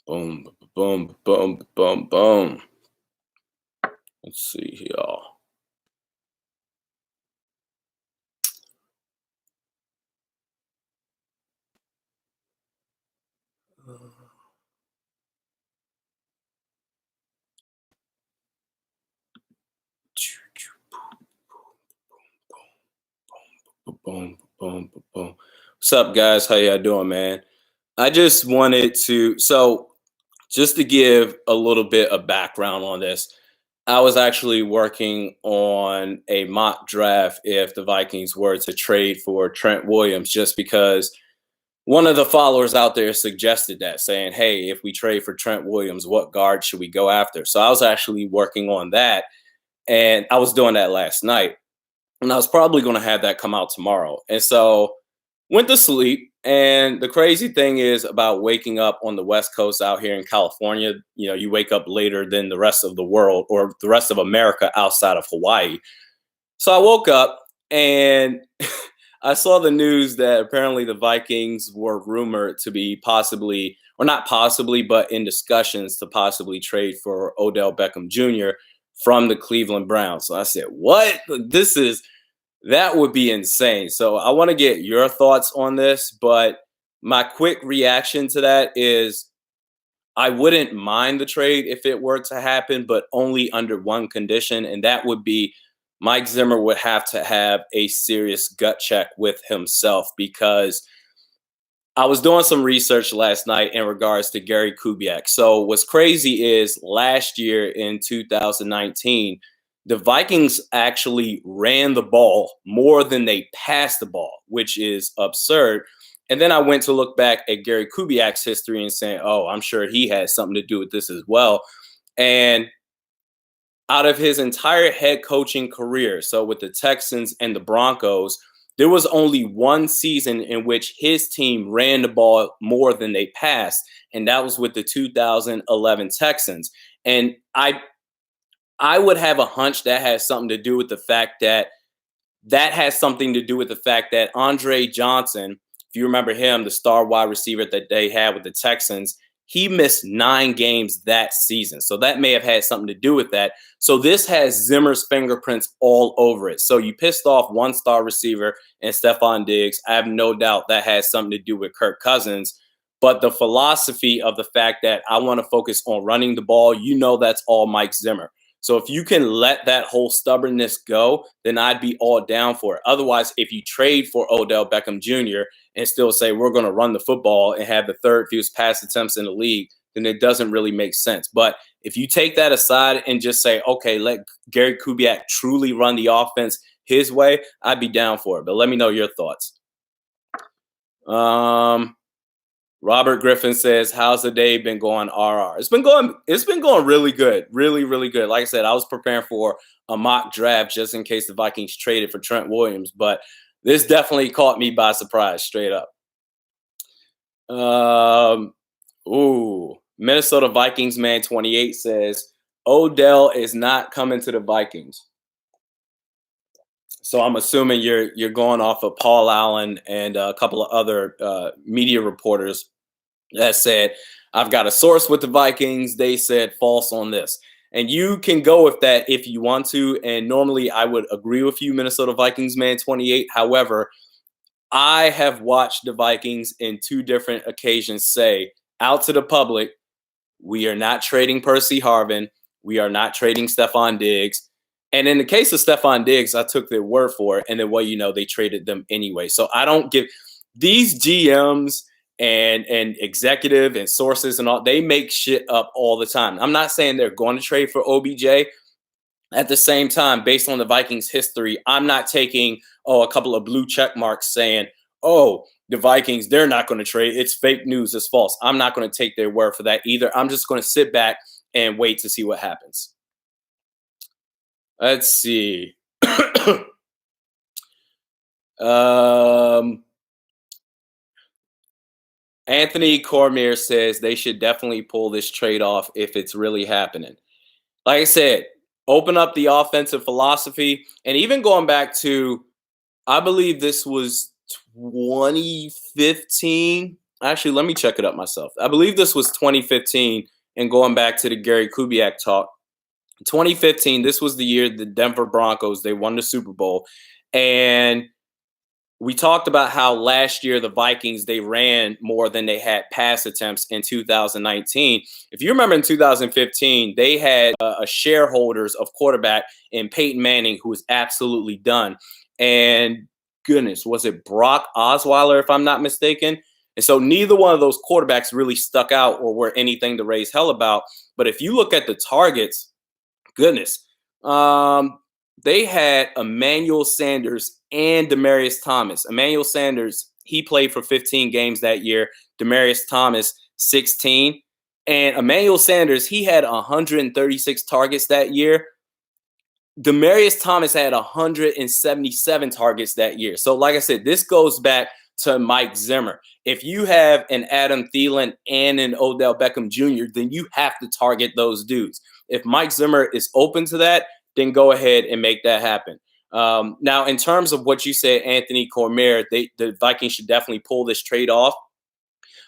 Boom, boom, boom, boom, boom. Let's see here. Boom, boom, boom, boom. What's up, guys? How y'all doing, man? I just wanted to, just to give a little bit of background on this. I was actually working on a mock draft if the Vikings were to trade for Trent Williams, just because one of the followers out there suggested that, saying, "Hey, if we trade for Trent Williams, what guard should we go after?" So I was actually working on that, and I was doing that last night, and I was probably going to have that come out tomorrow. And so went to sleep. And the crazy thing is about waking up on the West Coast out here in California, you wake up later than the rest of the world or the rest of America outside of Hawaii. So I woke up and I saw the news that apparently the Vikings were rumored to be possibly, or not possibly, but in discussions to possibly trade for Odell Beckham Jr. from the Cleveland Browns. So I said, what? That would be insane. So I want to get your thoughts on this, but my quick reaction to that is I wouldn't mind the trade if it were to happen, but only under one condition, and that would be Mike Zimmer would have to have a serious gut check with himself, because I was doing some research last night in regards to Gary Kubiak. So what's crazy is last year in 2019, the Vikings actually ran the ball more than they passed the ball, which is absurd. And then I went to look back at Gary Kubiak's history and saying, "Oh, I'm sure he has something to do with this as well." And out of his entire head coaching career, so with the Texans and the Broncos, there was only one season in which his team ran the ball more than they passed, and that was with the 2011 Texans. And I would have a hunch that has something to do with the fact that Andre Johnson, if you remember him, the star wide receiver that they had with the Texans, he missed 9 games that season. So that may have had something to do with that. So this has Zimmer's fingerprints all over it. So you pissed off one star receiver and Stephon Diggs. I have no doubt that has something to do with Kirk Cousins. But the philosophy of the fact that I want to focus on running the ball, that's all Mike Zimmer. So if you can let that whole stubbornness go, then I'd be all down for it. Otherwise, if you trade for Odell Beckham Jr. and still say we're going to run the football and have the third fewest pass attempts in the league, then it doesn't really make sense. But if you take that aside and just say, okay, let Gary Kubiak truly run the offense his way, I'd be down for it. But let me know your thoughts. Robert Griffin says, "How's the day been going, RR?" It's been going really good. Really, really good. Like I said, I was preparing for a mock draft just in case the Vikings traded for Trent Williams, but this definitely caught me by surprise, straight up. Minnesota Vikings man 28 says, "Odell is not coming to the Vikings." So I'm assuming you're going off of Paul Allen and a couple of other media reporters that said, "I've got a source with the Vikings. They said false on this." And you can go with that if you want to. And normally I would agree with you, Minnesota Vikings man 28. However, I have watched the Vikings in 2 different occasions say out to the public, we are not trading Percy Harvin. We are not trading Stephon Diggs. And in the case of Stephon Diggs, I took their word for it. And then, they traded them anyway. So I don't give these GMs and executive and sources and all, they make shit up all the time. I'm not saying they're going to trade for OBJ. At the same time, based on the Vikings history, I'm not taking a couple of blue check marks saying, "Oh, the Vikings, they're not going to trade. It's fake news. It's false." I'm not going to take their word for that either. I'm just going to sit back and wait to see what happens. Let's see. Anthony Cormier says they should definitely pull this trade off if it's really happening. Like I said, open up the offensive philosophy. And even going back to, I believe this was 2015, Actually, let me check it up myself. I believe this was 2015, and going back to the Gary Kubiak talk, 2015, this was the year the Denver Broncos, they won the Super Bowl. And we talked about how last year the Vikings, they ran more than they had pass attempts in 2019. If you remember in 2015, they had a shareholders of quarterback in Peyton Manning, who was absolutely done. And goodness, was it Brock Osweiler, if I'm not mistaken? And so neither one of those quarterbacks really stuck out or were anything to raise hell about. But if you look at the targets, goodness. They had Emmanuel Sanders and Demarius Thomas. Emmanuel Sanders, he played for 15 games that year. Demarius Thomas, 16. And Emmanuel Sanders, he had 136 targets that year. Demarius Thomas had 177 targets that year. So, like I said, this goes back to Mike Zimmer. If you have an Adam Thielen and an Odell Beckham Jr., then you have to target those dudes. If Mike Zimmer is open to that, then go ahead and make that happen. Now, in terms of what you said, Anthony Cormier, the Vikings should definitely pull this trade off.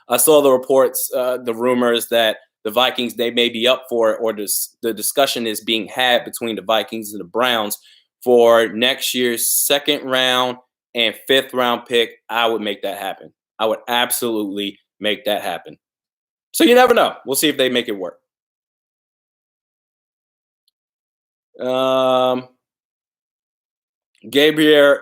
I saw the reports, the rumors that the Vikings, they may be up for it, or the discussion is being had between the Vikings and the Browns for next year's second round and fifth round pick. I would make that happen. I would absolutely make that happen. So you never know. We'll see if they make it work. Um, Gabriel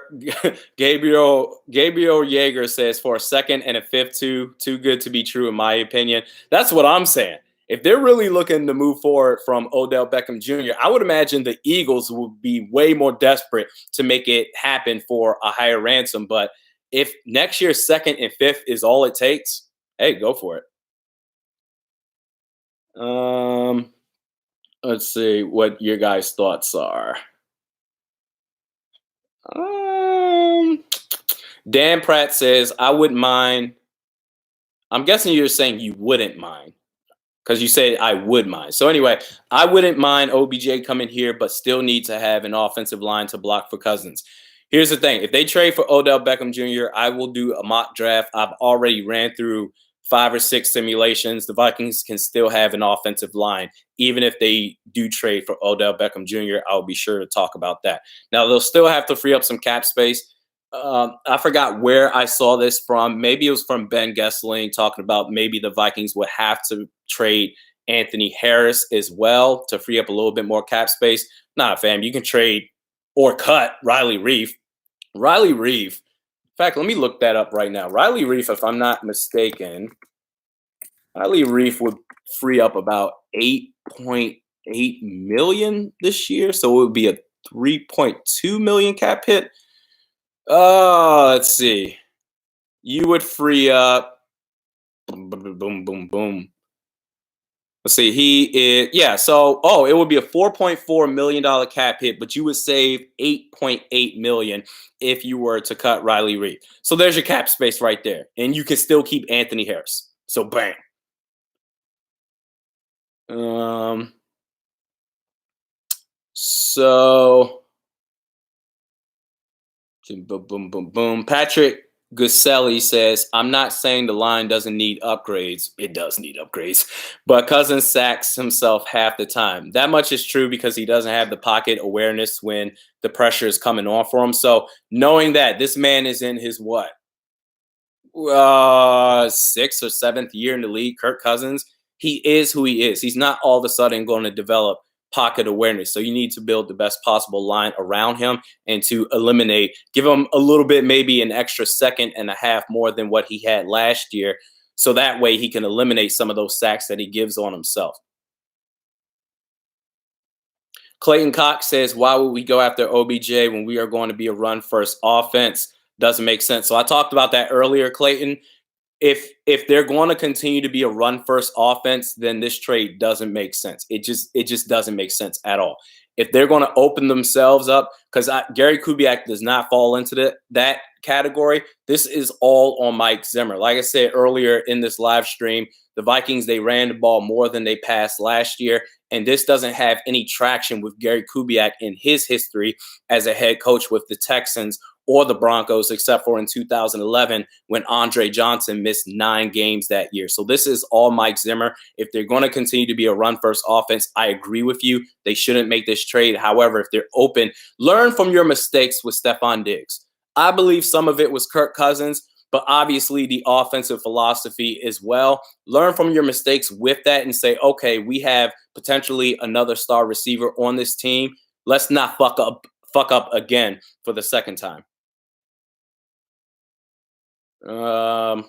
Gabriel Yeager says for a second and a fifth, too good to be true, in my opinion. That's what I'm saying. If they're really looking to move forward from Odell Beckham Jr., I would imagine the Eagles would be way more desperate to make it happen for a higher ransom. But if next year's second and fifth is all it takes, hey, go for it. Let's see what your guys' thoughts are. Um, Dan Pratt says, I wouldn't mind. I'm guessing you're saying you wouldn't mind because you said I would mind. So anyway, I wouldn't mind OBJ coming here, but still need to have an offensive line to block for Cousins. Here's the thing. If they trade for Odell Beckham Jr., I will do a mock draft. I've already ran through 5 or 6 simulations. The Vikings can still have an offensive line. Even if they do trade for Odell Beckham Jr., I'll be sure to talk about that. Now, they'll still have to free up some cap space. I forgot where I saw this from. Maybe it was from Ben Gessling talking about maybe the Vikings would have to trade Anthony Harris as well to free up a little bit more cap space. Nah, fam, you can trade or cut Riley Reef. Riley Reef. In fact, let me look that up right now. Riley Reef, if I'm not mistaken, Riley Reef would free up about 8.8 million this year. So it would be a 3.2 million cap hit. Let's see. You would free up. Boom, boom, boom, boom, boom. Let's see. He is, yeah. So, it would be a $4.4 million cap hit, but you would save 8.8 million if you were to cut Riley Reid. So there's your cap space right there, and you can still keep Anthony Harris. So bam. So boom, boom, boom, boom. Patrick Gusselli says, I'm not saying the line doesn't need upgrades. It does need upgrades. But Cousins sacks himself half the time. That much is true because he doesn't have the pocket awareness when the pressure is coming on for him. So knowing that this man is in his what? 6th or 7th year in the league, Kirk Cousins, he is who he is. He's not all of a sudden going to develop pocket awareness. So you need to build the best possible line around him and to give him a little bit, maybe an extra second and a half more than what he had last year. So that way he can eliminate some of those sacks that he gives on himself. Clayton Cox says, why would we go after OBJ when we are going to be a run first offense? Doesn't make sense. So I talked about that earlier, Clayton. If they're going to continue to be a run first offense, then this trade doesn't make sense. It just doesn't make sense at all. If they're going to open themselves up, because Gary Kubiak does not fall into that category. This is all on Mike Zimmer. Like I said earlier in this live stream, the Vikings, they ran the ball more than they passed last year. And this doesn't have any traction with Gary Kubiak in his history as a head coach with the Texans or the Broncos, except for in 2011 when Andre Johnson missed 9 games that year. So this is all Mike Zimmer. If they're going to continue to be a run-first offense, I agree with you. They shouldn't make this trade. However, if they're open, learn from your mistakes with Stephon Diggs. I believe some of it was Kirk Cousins, but obviously the offensive philosophy as well. Learn from your mistakes with that and say, okay, we have potentially another star receiver on this team. Let's not fuck up again for the second time. Crown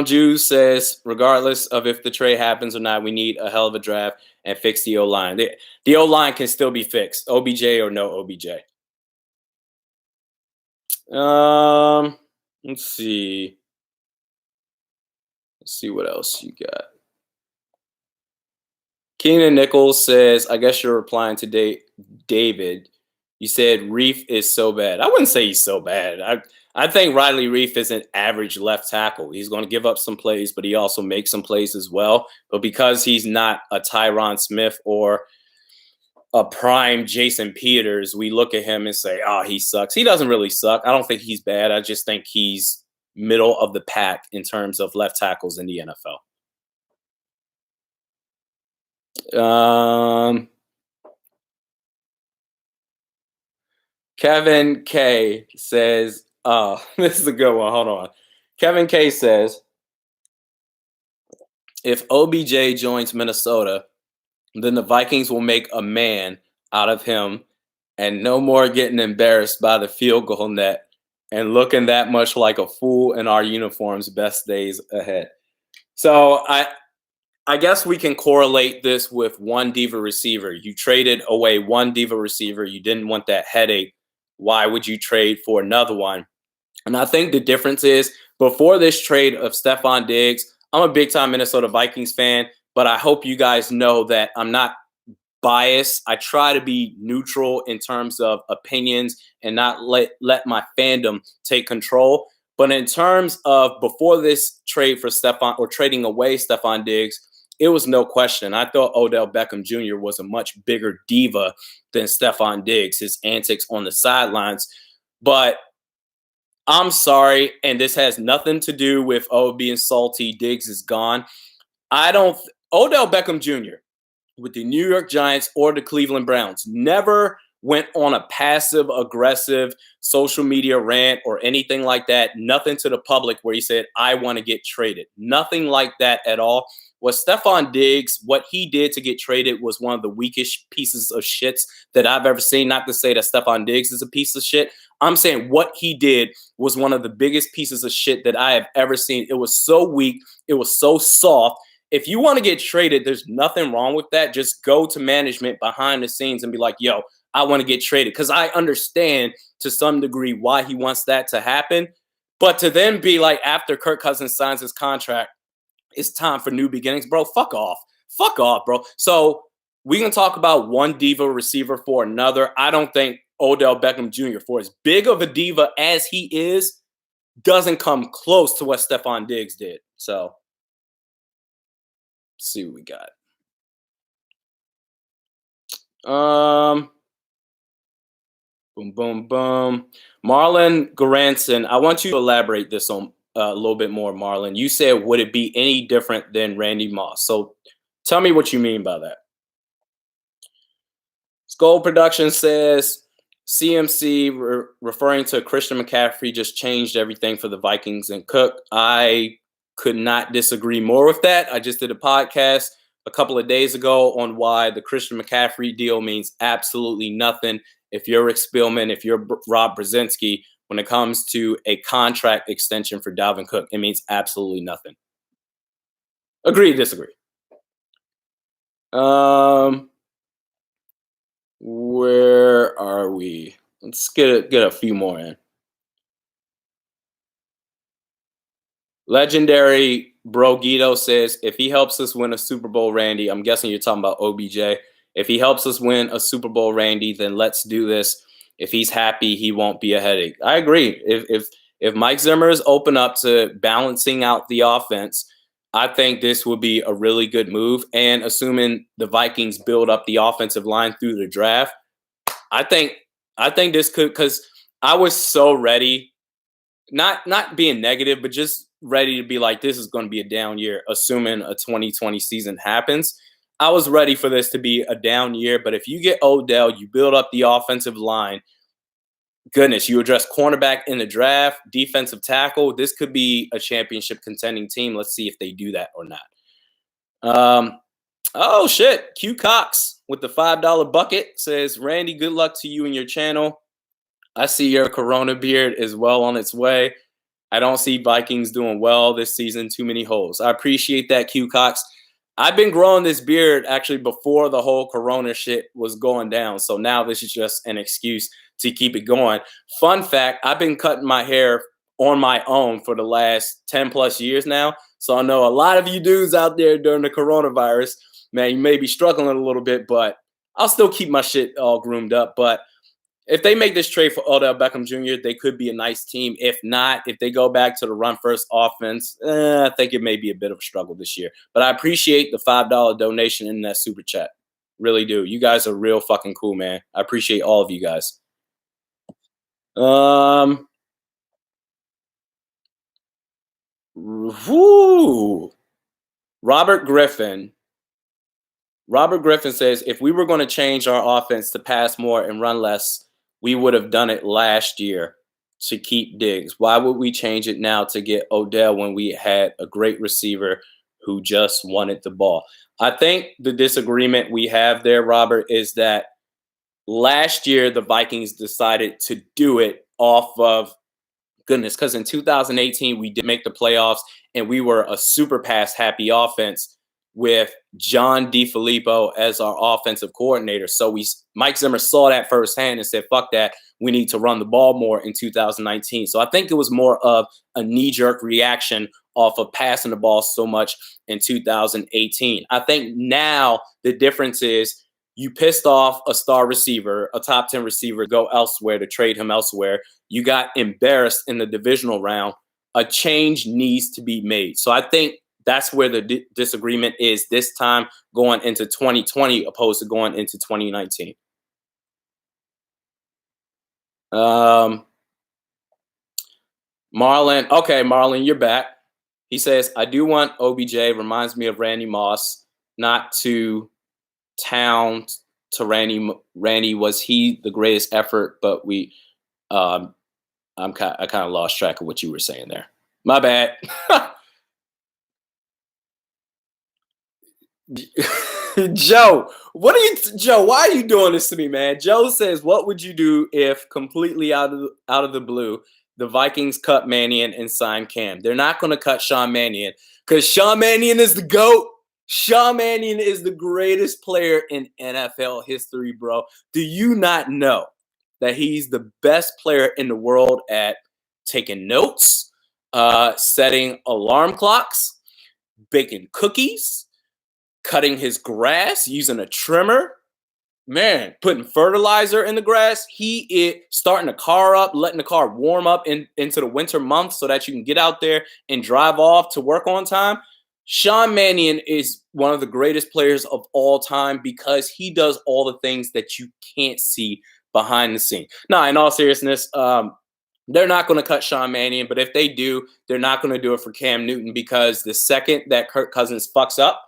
Juice says, regardless of if the trade happens or not, we need a hell of a draft and fix the O-line. The O-line can still be fixed, OBJ or no OBJ. Let's see. Let's see what else you got. Keenan Nichols says, I guess you're replying to David. You said Reef is so bad. I wouldn't say he's so bad. I think Riley Reef is an average left tackle. He's going to give up some plays, but he also makes some plays as well. But because he's not a Tyron Smith or a prime Jason Peters, we look at him and say, oh, he sucks. He doesn't really suck. I don't think he's bad. I just think he's middle of the pack in terms of left tackles in the NFL. Kevin K says, oh, this is a good one. Hold on. Kevin K says, if OBJ joins Minnesota, then the Vikings will make a man out of him and no more getting embarrassed by the field goal net and looking that much like a fool in our uniforms. Best days ahead. So I guess we can correlate this with one diva receiver. You traded away one diva receiver. You didn't want that headache. Why would you trade for another one? And I think the difference is before this trade of Stephon Diggs, I'm a big-time Minnesota Vikings fan, but I hope you guys know that I'm not biased. I try to be neutral in terms of opinions and not let my fandom take control. But in terms of before this trade for Stephon or trading away Stephon Diggs, it was no question. I thought Odell Beckham Jr. was a much bigger diva than Stephon Diggs, his antics on the sidelines. But I'm sorry, and this has nothing to do with, being salty, Diggs is gone. Odell Beckham Jr. with the New York Giants or the Cleveland Browns never went on a passive, aggressive social media rant or anything like that. Nothing to the public where he said, I want to get traded. Nothing like that at all. What Stephon Diggs, what he did to get traded was one of the weakest pieces of shits that I've ever seen. Not to say that Stephon Diggs is a piece of shit. I'm saying what he did was one of the biggest pieces of shit that I have ever seen. It was so weak. It was so soft. If you want to get traded, there's nothing wrong with that. Just go to management behind the scenes and be like, yo, I want to get traded. Because I understand to some degree why he wants that to happen. But to then be like, after Kirk Cousins signs his contract, it's time for new beginnings. Bro, fuck off. Fuck off, bro. So we can talk about one diva receiver for another. I don't think Odell Beckham Jr., for as big of a diva as he is, doesn't come close to what Stephon Diggs did. So let's see what we got. Boom, boom, boom. Marlon Goranson, I want you to elaborate this on a little bit more, Marlon. You said, would it be any different than Randy Moss? So tell me what you mean by that. Skull Production says, CMC, referring to Christian McCaffrey, just changed everything for the Vikings and Cook. I could not disagree more with that. I just did a podcast a couple of days ago on why the Christian McCaffrey deal means absolutely nothing. If you're Rick Spielman, if you're Rob Brzezinski, when it comes to a contract extension for Dalvin Cook, it means absolutely nothing. Agree, disagree. Where are we? Let's get a few more in. Legendary Bro Guido says, if he helps us win a Super Bowl, Randy, I'm guessing you're talking about OBJ. If he helps us win a Super Bowl, Randy, then let's do this. If he's happy, he won't be a headache. I agree. If Mike Zimmer is open up to balancing out the offense, I think this would be a really good move. And assuming the Vikings build up the offensive line through the draft, I think this could, because I was so ready, not being negative, but just ready to be like, this is going to be a down year, assuming a 2020 season happens. I was ready for this to be a down year, but if you get Odell, you build up the offensive line. Goodness, you address cornerback in the draft, defensive tackle. This could be a championship contending team. Let's see if they do that or not. Oh shit, Q Cox with the $5 bucket says, Randy, good luck to you and your channel. I see your Corona beard is well on its way. I don't see Vikings doing well this season. Too many holes. I appreciate that, Q Cox. I've been growing this beard actually before the whole Corona shit was going down. So now this is just an excuse to keep it going. Fun fact, I've been cutting my hair on my own for the last 10 plus years now. So I know a lot of you dudes out there during the coronavirus, man, you may be struggling a little bit, but I'll still keep my shit all groomed up. But if they make this trade for Odell Beckham Jr., they could be a nice team. If not, if they go back to the run-first offense, I think it may be a bit of a struggle this year. But I appreciate the $5 donation in that super chat. Really do. You guys are real fucking cool, man. I appreciate all of you guys. Robert Griffin says, if we were going to change our offense to pass more and run less, we would have done it last year to keep Diggs. Why would we change it now to get Odell when we had a great receiver who just wanted the ball? I think the disagreement we have there, Robert, is that last year the Vikings decided to do it off of goodness, because in 2018 we did make the playoffs and we were a super pass happy offense with John DeFilippo as our offensive coordinator. So Mike Zimmer saw that firsthand and said, fuck that, we need to run the ball more in 2019. So I think it was more of a knee-jerk reaction off of passing the ball so much in 2018. I think now the difference is you pissed off a star receiver, a top 10 receiver, go elsewhere to trade him elsewhere. You got embarrassed in the divisional round. A change needs to be made. So I think that's where the disagreement is this time going into 2020 opposed to going into 2019. Marlon. Okay, Marlon, you're back. He says, I do want OBJ. Reminds me of Randy Moss. Not to town to Randy. Randy, was he the greatest effort? But I kind of lost track of what you were saying there. My bad. Joe, Joe, why are you doing this to me, man? Joe says, what would you do if completely out of the blue, the Vikings cut Mannion and sign Cam? They're not going to cut Sean Mannion because Sean Mannion is the GOAT. Sean Mannion is the greatest player in NFL history, bro. Do you not know that he's the best player in the world at taking notes, setting alarm clocks, baking cookies, cutting his grass, using a trimmer, man, putting fertilizer in the grass. He is starting the car up, letting the car warm up into the winter months so that you can get out there and drive off to work on time. Sean Mannion is one of the greatest players of all time because he does all the things that you can't see behind the scene. Now, in all seriousness, they're not going to cut Sean Mannion, but if they do, they're not going to do it for Cam Newton because the second that Kirk Cousins fucks up,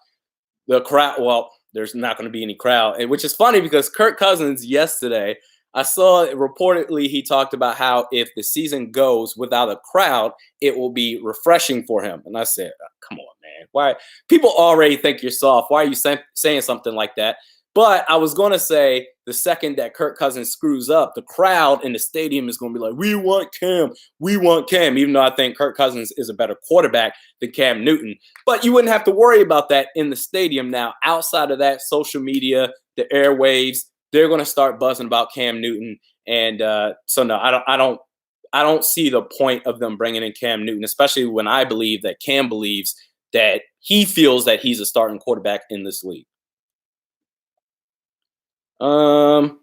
the crowd, well, there's not going to be any crowd, and which is funny because Kirk Cousins yesterday, I saw reportedly he talked about how if the season goes without a crowd, it will be refreshing for him. And I said, oh, come on, man. Why? People already think you're soft. Why are you saying something like that? But I was going to say the second that Kirk Cousins screws up, the crowd in the stadium is going to be like, we want Cam. We want Cam, even though I think Kirk Cousins is a better quarterback than Cam Newton. But you wouldn't have to worry about that in the stadium now. Outside of that, social media, the airwaves, they're going to start buzzing about Cam Newton. And so, no, I don't see the point of them bringing in Cam Newton, especially when I believe that Cam believes that he feels that he's a starting quarterback in this league. Dan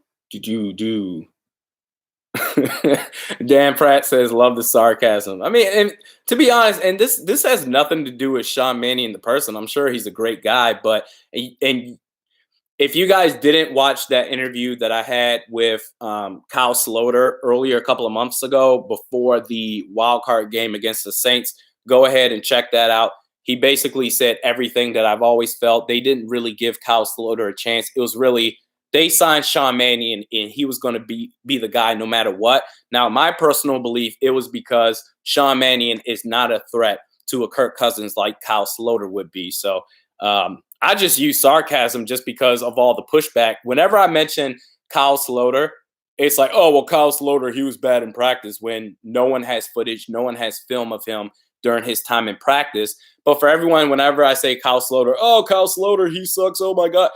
Pratt says, love the sarcasm. I mean, and to be honest, and this has nothing to do with Sean Mannion, the person. I'm sure he's a great guy, but and if you guys didn't watch that interview that I had with Kyle Sloter earlier a couple of months ago before the wild card game against the Saints, go ahead and check that out. He basically said everything that I've always felt. They didn't really give Kyle Sloter a chance. It was really they signed Sean Mannion and he was going to be the guy no matter what. Now, my personal belief, it was because Sean Mannion is not a threat to a Kirk Cousins like Kyle Sloter would be. So I just use sarcasm just because of all the pushback. Whenever I mention Kyle Sloter, it's like, oh, well, Kyle Sloter, he was bad in practice when no one has footage, no one has film of him during his time in practice. But for everyone, whenever I say Kyle Sloter, oh, Kyle Sloter, he sucks, oh my God.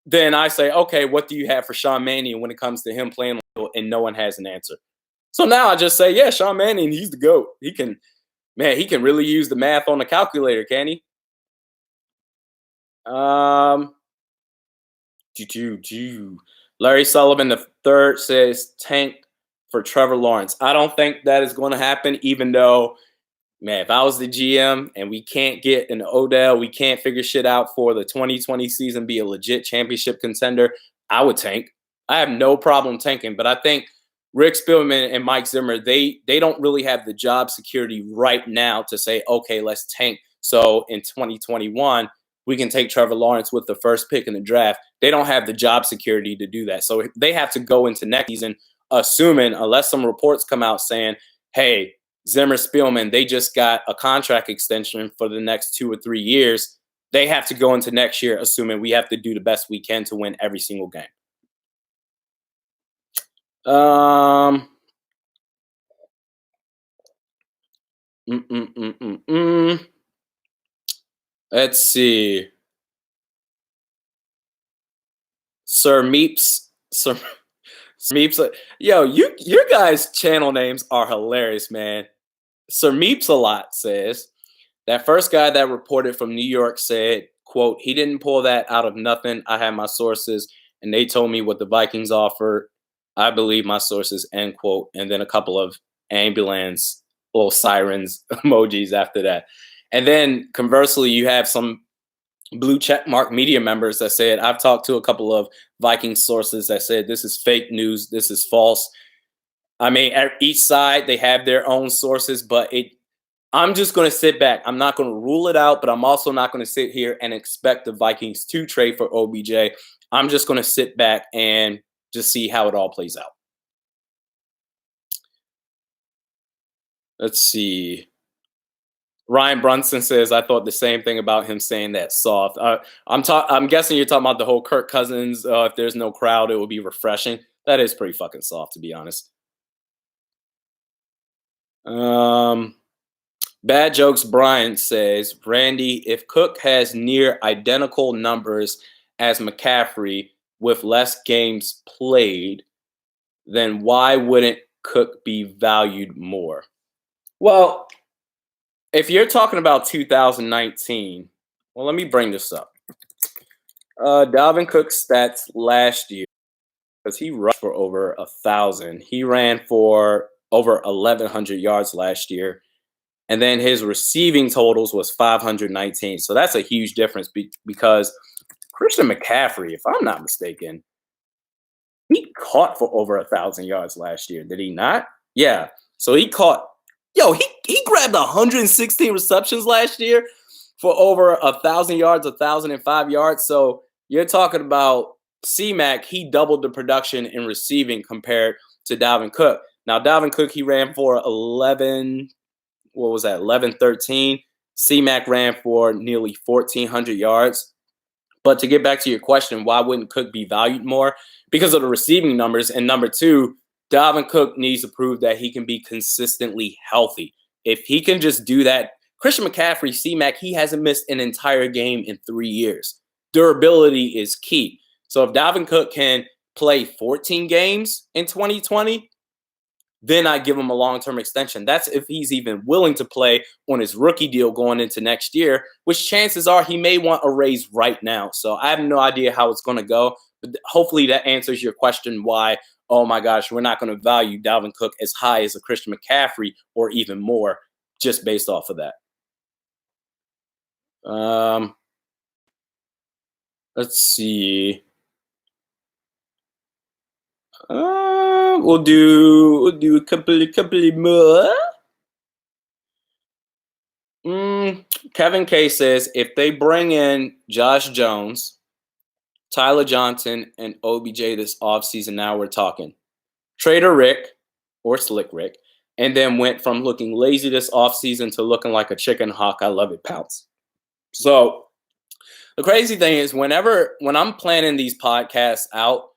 Then I say, okay, what do you have for Sean Mannion when it comes to him playing and no one has an answer? So now I just say, yeah, Sean Mannion, he's the GOAT. He can really use the math on the calculator, can he? Um, Larry Sullivan the third says tank for Trevor Lawrence. I don't think that is going to happen, even though, man, if I was the GM and we can't get an Odell, we can't figure shit out for the 2020 season, be a legit championship contender, I would tank. I have no problem tanking, but I think Rick Spielman and Mike Zimmer, they don't really have the job security right now to say, okay, let's tank. So in 2021, we can take Trevor Lawrence with the first pick in the draft. They don't have the job security to do that. So they have to go into next season assuming, unless some reports come out saying, hey, Zimmer Spielman, they just got a contract extension for the next 2 or 3 years. They have to go into next year assuming we have to do the best we can to win every single game. Um, mm, mm, mm, mm, mm. Let's see. Sir Meeps. Sir Meeps. Yo, your guys' channel names are hilarious, man. Sir Meeps a lot says that first guy that reported from New York said, quote, he didn't pull that out of nothing. I had my sources and they told me what the Vikings offered. I believe my sources, end quote. And then a couple of ambulance little sirens emojis after that. And then conversely, you have some blue check mark media members that said, I've talked to a couple of Viking sources that said this is fake news, this is false. I mean, at each side they have their own sources, but I'm just going to sit back. I'm not going to rule it out, but I'm also not going to sit here and expect the Vikings to trade for OBJ. I'm just going to sit back and just see how it all plays out. Let's see. Ryan Brunson says, I thought the same thing about him saying that soft. I'm guessing you're talking about the whole Kirk Cousins. If there's no crowd, it will be refreshing. That is pretty fucking soft, to be honest. Bad Jokes Brian says, Randy, if Cook has near identical numbers as McCaffrey with less games played, then why wouldn't Cook be valued more? Well, if you're talking about 2019, well, let me bring this up. Dalvin Cook's stats last year, because he rushed for over 1,000. He ran for over 1,100 yards last year. And then his receiving totals was 519. So that's a huge difference because Christian McCaffrey, if I'm not mistaken, he caught for over 1,000 yards last year. Did he not? Yeah. So he caught, he grabbed 116 receptions last year for over 1,000 yards, 1,005 yards. So you're talking about C-Mac, he doubled the production in receiving compared to Dalvin Cook. Now, Dalvin Cook, he ran for 1113. C-Mac ran for nearly 1,400 yards. But to get back to your question, why wouldn't Cook be valued more? Because of the receiving numbers. And number two, Dalvin Cook needs to prove that he can be consistently healthy. If he can just do that, Christian McCaffrey, C-Mac, he hasn't missed an entire game in 3 years. Durability is key. So if Dalvin Cook can play 14 games in 2020, then I give him a long-term extension. That's if he's even willing to play on his rookie deal going into next year, which chances are he may want a raise right now. So I have no idea how it's going to go. But hopefully that answers your question why, oh my gosh, we're not going to value Dalvin Cook as high as a Christian McCaffrey or even more just based off of that. Let's see. We'll do a couple more. Kevin K says if they bring in Josh Jones, Tyler Johnson, and OBJ this offseason, now we're talking. Trader Rick or Slick Rick, and then went from looking lazy this offseason to looking like a chicken hawk. I love it, Pounce. So the crazy thing is when I'm planning these podcasts out,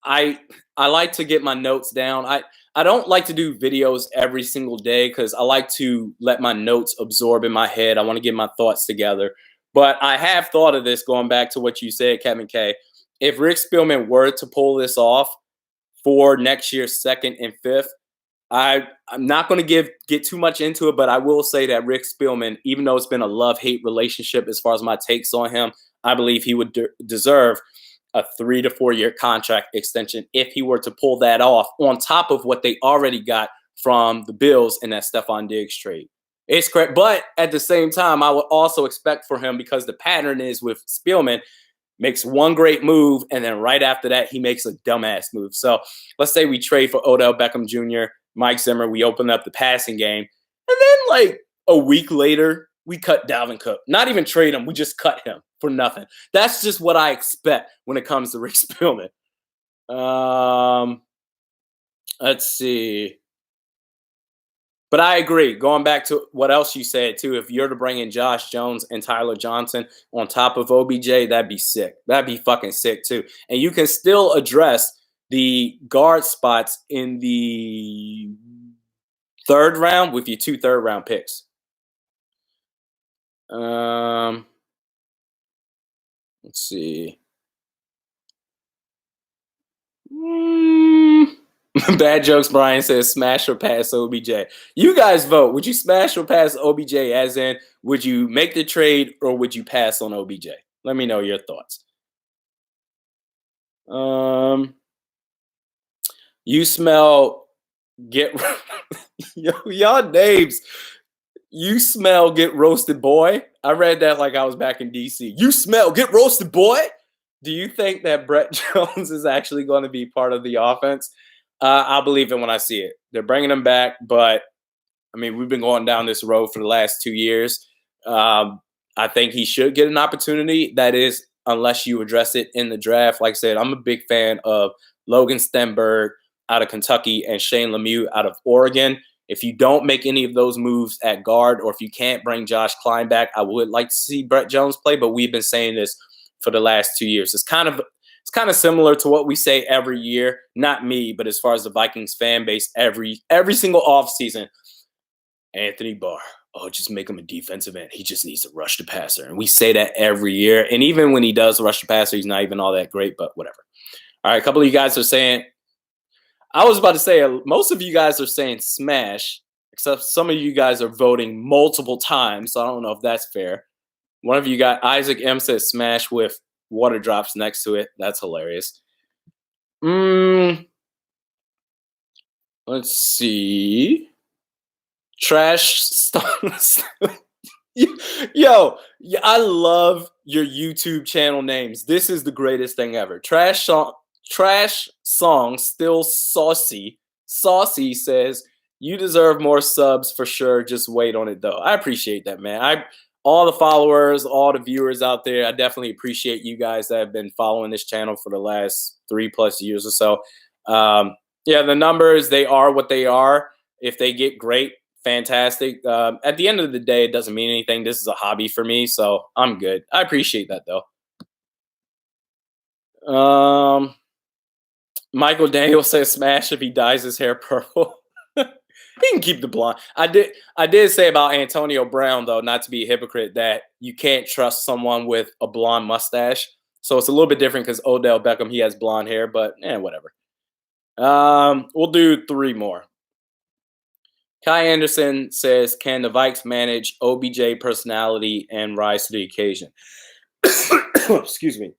I like to get my notes down. I don't like to do videos every single day because I like to let my notes absorb in my head. I want to get my thoughts together. But I have thought of this going back to what you said, Kevin K. If Rick Spielman were to pull this off for next year's second and fifth, I'm not going to get too much into it, but I will say that Rick Spielman, even though it's been a love-hate relationship as far as my takes on him, I believe he would deserve a 3 to 4 year contract extension if he were to pull that off on top of what they already got from the Bills in that Stephon Diggs trade. It's correct. But at the same time, I would also expect for him, because the pattern is with Spielman, makes one great move, and then right after that, he makes a dumbass move. So let's say we trade for Odell Beckham Jr., Mike Zimmer, we open up the passing game, and then like a week later, we cut Dalvin Cook. Not even trade him, we just cut him for nothing. That's just what I expect when it comes to Rick Spielman. Let's see. But I agree. Going back to what else you said, too, if you're to bring in Josh Jones and Tyler Johnson on top of OBJ, that'd be sick. That'd be fucking sick, too. And you can still address the guard spots in the third round with your 2 third-round picks. Let's see. Bad jokes. Brian says smash or pass OBJ. You guys vote. Would you smash or pass OBJ? As in, would you make the trade or would you pass on OBJ? Let me know your thoughts. You smell get y'all names. You smell get roasted, boy. I read that like I was back in DC. You smell get roasted, boy. Do you think that Brett Jones is actually going to be part of the offense? I'll believe it when I see it. They're bringing him back, but I mean, we've been going down this road for the last 2 years. I think he should get an opportunity. That is, unless you address it in the draft. Like I said, I'm a big fan of Logan Stenberg out of Kentucky and Shane Lemieux out of Oregon. If you don't make any of those moves at guard, or if you can't bring Josh Klein back, I would like to see Brett Jones play, but we've been saying this for the last 2 years. It's kind of similar to what we say every year. Not me, but as far as the Vikings fan base, every single offseason, Anthony Barr, just make him a defensive end. He just needs to rush the passer. And we say that every year. And even when he does rush the passer, he's not even all that great, but whatever. All right, a couple of you guys are saying, I was about to say, most of you guys are saying smash, except some of you guys are voting multiple times. So I don't know if that's fair. One of you got Isaac M says smash with water drops next to it. That's hilarious. Let's see. Trash stones. Yo, I love your YouTube channel names. This is the greatest thing ever. Trash song still saucy. Saucy says, you deserve more subs for sure. Just wait on it though. I appreciate that, man. All the followers, all the viewers out there, I definitely appreciate you guys that have been following this channel for the last 3+ years or so. Yeah, the numbers, they are what they are. If they get great, fantastic. At the end of the day, it doesn't mean anything. This is a hobby for me, so I'm good. I appreciate that, though. Michael Daniel says smash if he dyes his hair purple. He can keep the blonde. I did say about Antonio Brown, though, not to be a hypocrite, that you can't trust someone with a blonde mustache. So it's a little bit different because Odell Beckham, he has blonde hair, but whatever. We'll do 3 more. Kai Anderson says, can the Vikes manage OBJ personality and rise to the occasion? Excuse me.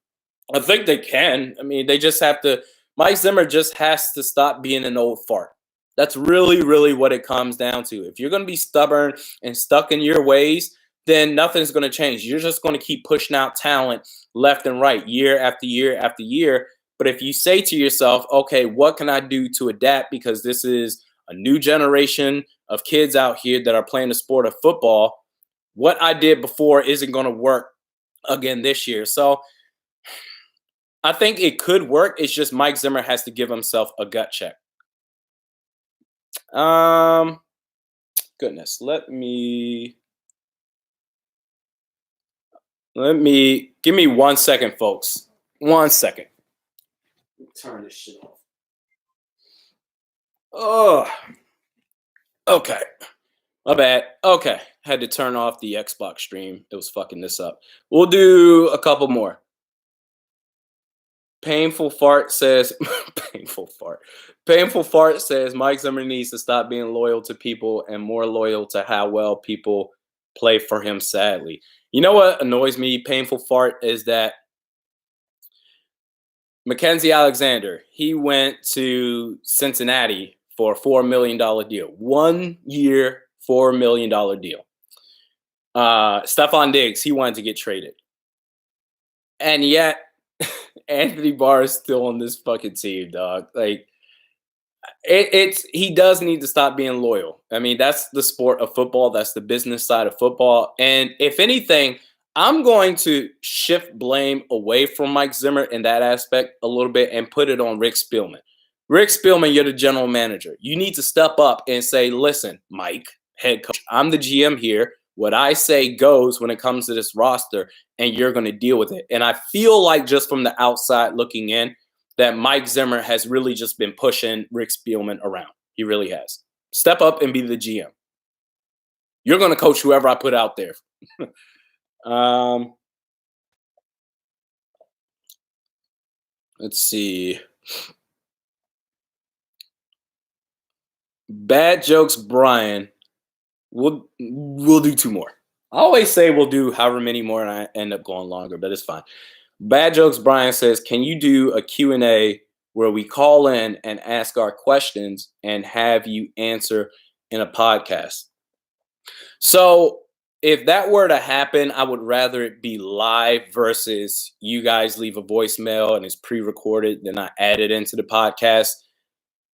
I think they can. I mean, they just have to. Mike Zimmer just has to stop being an old fart. That's really, really what it comes down to. If you're going to be stubborn and stuck in your ways, then nothing's going to change. You're just going to keep pushing out talent left and right, year after year after year. But if you say to yourself, okay, what can I do to adapt? Because this is a new generation of kids out here that are playing the sport of football. What I did before isn't going to work again this year. So I think it could work. It's just Mike Zimmer has to give himself a gut check. Goodness, let me give me 1 second, folks. 1 second. Turn this shit off. Oh, okay. My bad. Okay, had to turn off the Xbox stream. It was fucking this up. We'll do a couple more. Painful fart says Painful fart says Mike Zimmer needs to stop being loyal to people and more loyal to how well people play for him, sadly. You know what annoys me, Painful fart, is that Mackenzie Alexander, he went to Cincinnati for a $4 million deal. 1 year, $4 million deal. Stephon Diggs, he wanted to get traded. And yet Anthony Barr is still on this fucking team, dog. Like, he does need to stop being loyal. I mean, that's the sport of football. That's the business side of football. And if anything, I'm going to shift blame away from Mike Zimmer in that aspect a little bit and put it on Rick Spielman. Rick Spielman, you're the general manager. You need to step up and say, listen, Mike, head coach, I'm the GM here. What I say goes when it comes to this roster, and you're going to deal with it. And I feel like just from the outside looking in, that Mike Zimmer has really just been pushing Rick Spielman around. He really has. Step up and be the GM. You're going to coach whoever I put out there. Let's see. Bad Jokes Brian. We'll do 2 more. I always say we'll do however many more, and I end up going longer, but it's fine. Bad Jokes Brian says, can you do a Q&A where we call in and ask our questions and have you answer in a podcast? So if that were to happen, I would rather it be live versus you guys leave a voicemail and it's pre-recorded, then I add it into the podcast.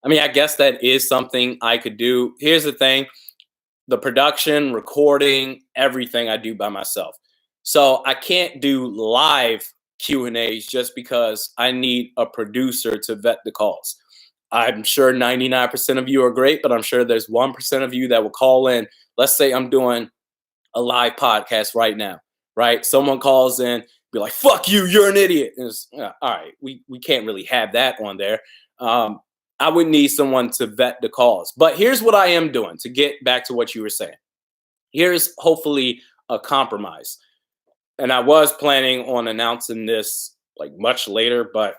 I mean, I guess that is something I could do. Here's the thing. The production, recording, everything I do by myself. So I can't do live Q&As just because I need a producer to vet the calls. I'm sure 99% of you are great, but I'm sure there's 1% of you that will call in. Let's say I'm doing a live podcast right now, right? Someone calls in, be like, fuck you, you're an idiot. And it's, all right, we can't really have that on there. I would need someone to vet the calls. But here's what I am doing to get back to what you were saying. Here's hopefully a compromise. And I was planning on announcing this like much later, but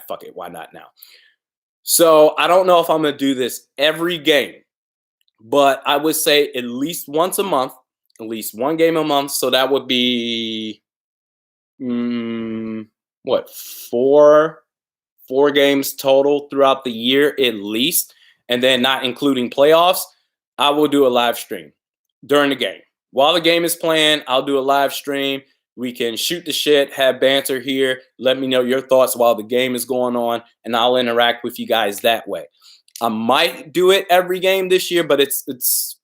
fuck it, why not now? So I don't know if I'm going to do this every game, but I would say at least once a month, at least 1 game a month. So that would be, what, 4 games total throughout the year at least, and then not including playoffs. I will do a live stream during the game. While the game is playing, I'll do a live stream. We can shoot the shit, have banter here. Let me know your thoughts while the game is going on, and I'll interact with you guys that way. I might do it every game this year, but it's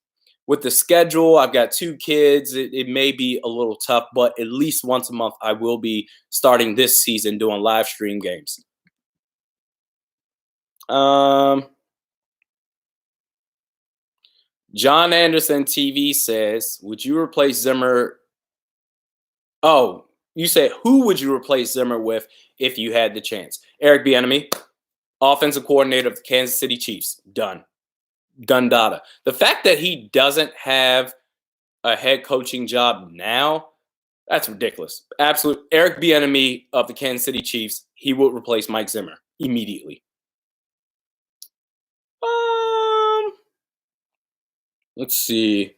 with the schedule. I've got 2 kids. It may be a little tough, but at least once a month, I will be starting this season doing live stream games. John Anderson TV says, would you replace Zimmer? Oh, you said, who would you replace Zimmer with if you had the chance? Eric Bieniemy, offensive coordinator of the Kansas City Chiefs. Done. Done data. The fact that he doesn't have a head coaching job now, that's ridiculous. Absolute. Eric Bieniemy of the Kansas City Chiefs, he would replace Mike Zimmer immediately. Let's see.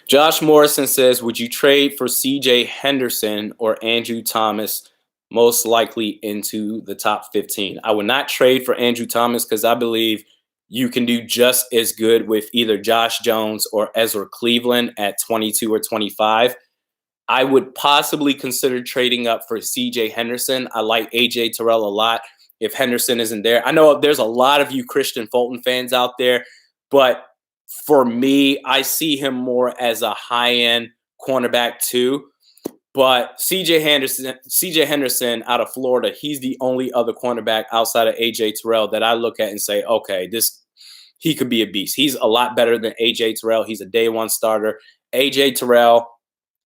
Josh Morrison says, would you trade for CJ Henderson or Andrew Thomas, most likely into the top 15? I would not trade for Andrew Thomas because I believe you can do just as good with either Josh Jones or Ezra Cleveland at 22 or 25. I would possibly consider trading up for CJ Henderson. I like AJ Terrell a lot if Henderson isn't there. I know there's a lot of you Christian Fulton fans out there, but for me, I see him more as a high-end cornerback too. But CJ Henderson out of Florida, he's the only other cornerback outside of AJ Terrell that I look at and say, okay, he could be a beast. He's a lot better than AJ Terrell. He's a day one starter. AJ Terrell,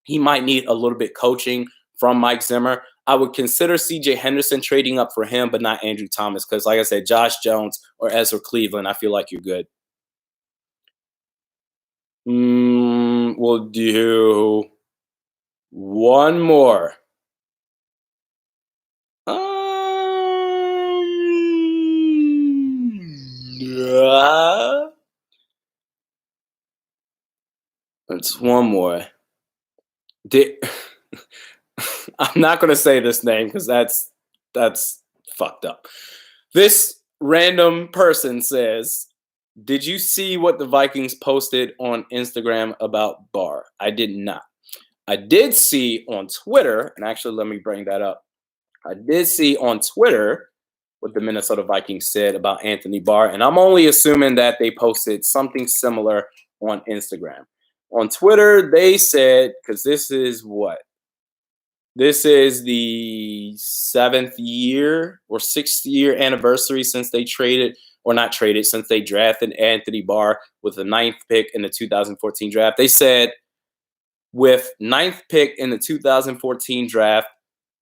he might need a little bit coaching from Mike Zimmer. I would consider CJ Henderson trading up for him, but not Andrew Thomas, because like I said, Josh Jones or Ezra Cleveland, I feel like you're good. We'll do one more. It's one more. I'm not going to say this name because that's fucked up. This random person says, did you see what the Vikings posted on Instagram about Barr? I did not. I did see on Twitter, and actually let me bring that up. I did see on Twitter what the Minnesota Vikings said about Anthony Barr, and I'm only assuming that they posted something similar on Instagram. On Twitter, they said, because this is the 7th year or 6th year anniversary since they since they drafted Anthony Barr with the 9th pick in the 2014 draft. They said, with 9th pick in the 2014 draft,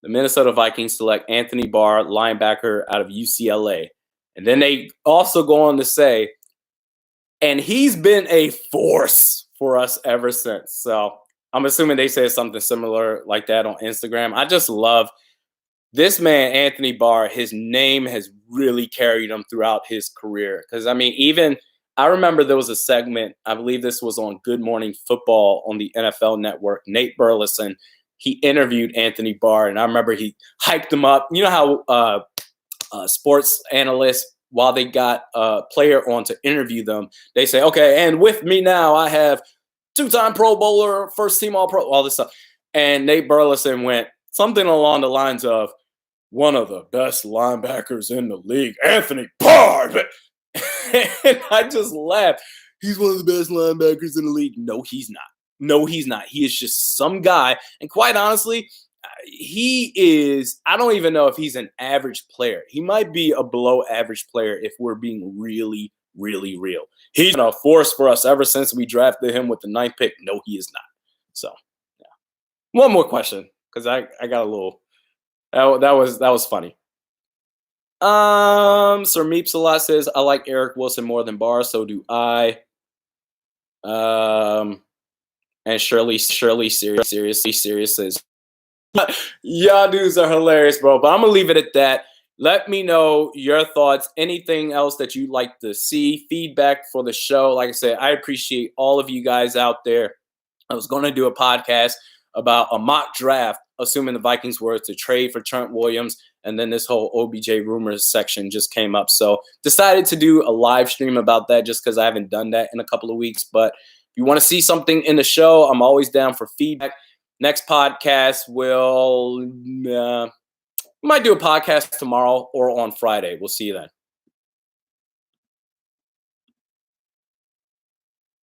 the Minnesota Vikings select Anthony Barr, linebacker out of UCLA. And then they also go on to say, and he's been a force for us ever since. So I'm assuming they said something similar like that on Instagram. I just love this man, Anthony Barr. His name has really carried him throughout his career. Because, I mean, I remember there was a segment, I believe this was on Good Morning Football on the NFL Network. Nate Burleson, he interviewed Anthony Barr, and I remember he hyped him up. You know how sports analysts, while they got a player on to interview them, they say, okay, and with me now, I have two-time Pro Bowler, first-team All-Pro, all this stuff. And Nate Burleson went something along the lines of, one of the best linebackers in the league, Anthony Barr. And I just laughed. He's one of the best linebackers in the league. No, he's not. No, he's not. He is just some guy. And quite honestly, he is, I don't even know if he's an average player. He might be a below average player if we're being really, really real. He's been a force for us ever since we drafted him with the 9th pick. No, he is not. So, yeah. One more question, because I got a little, that was funny. Sir Meeps a lot says, I like Eric Wilson more than Barr, so do I. And Shirley serious says, y'all dudes are hilarious, bro. But I'm gonna leave it at that. Let me know your thoughts. Anything else that you'd like to see, feedback for the show. Like I said, I appreciate all of you guys out there. I was going to do a podcast about a mock draft, assuming the Vikings were to trade for Trent Williams, and then this whole OBJ rumors section just came up. So decided to do a live stream about that just because I haven't done that in a couple of weeks. But if you want to see something in the show, I'm always down for feedback. Next podcast might do a podcast tomorrow or on Friday. We'll see you then.